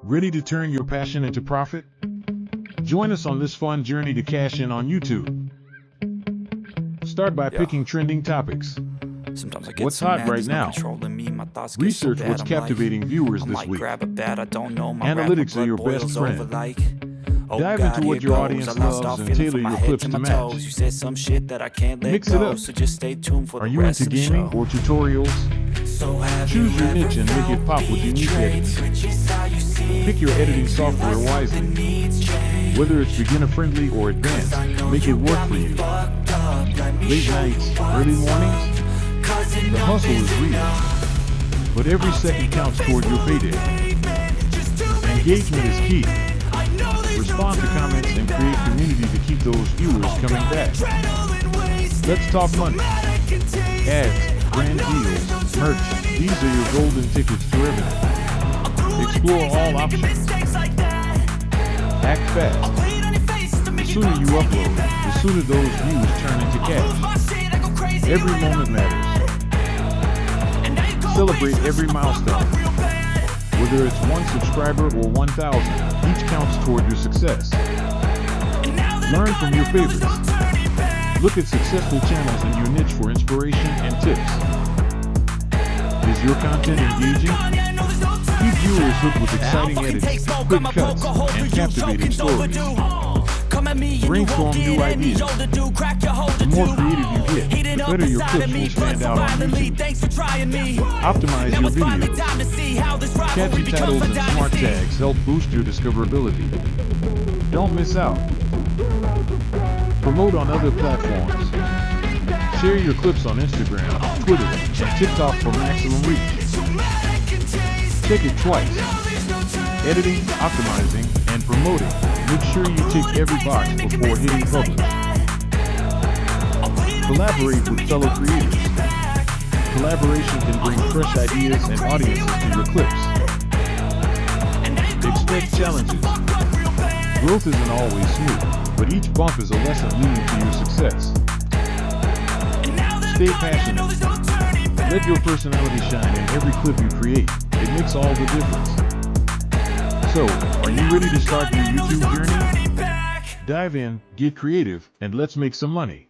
Ready to turn your passion into profit? Join us on this fun journey to cash in on YouTube. Start by picking trending topics. What's hot right now? Research what's captivating viewers this week. Analytics are your best friend. Dive into what your audience loves and tailor your clips to match. Mix it up. Are you into gaming or tutorials? Choose your niche and make it pop with unique editing. Pick your editing software wisely. Whether it's beginner-friendly or advanced, make it work for you. Late nights, early mornings? The hustle is real, but every second counts toward your payday. Engagement is key. Respond to comments and create community to keep those viewers coming back. Let's talk money. Ads, brand deals, merch, these are your golden tickets to revenue. Explore all options. Act fast. The sooner you upload, the sooner those views turn into cash. Every moment matters. Celebrate every milestone. Whether it's 1 subscriber or 1,000, each counts toward your success. Learn from your favorites. Look at successful channels in your niche for inspiration and tips. Is your content engaging? Keep viewers hooked with exciting edits, quick cuts, and captivating stories. Brainstorm new ideas. The more creative you get, the better your clips will stand out on YouTube. Optimize your videos. Catchy titles and smart tags help boost your discoverability. Don't miss out. Promote on other platforms. Share your clips on Instagram, Twitter, and TikTok for maximum reach. Check it twice. Editing, optimizing, and promoting. Make sure you tick every box before hitting publish. Collaborate with fellow creators. Collaboration can bring fresh ideas and audiences to your clips. Expect challenges. Growth isn't always smooth, but each bump is a lesson leading to your success. Stay passionate. Let your personality shine in every clip you create. It makes all the difference. So, are you ready to start your YouTube journey? Dive in, get creative, and let's make some money.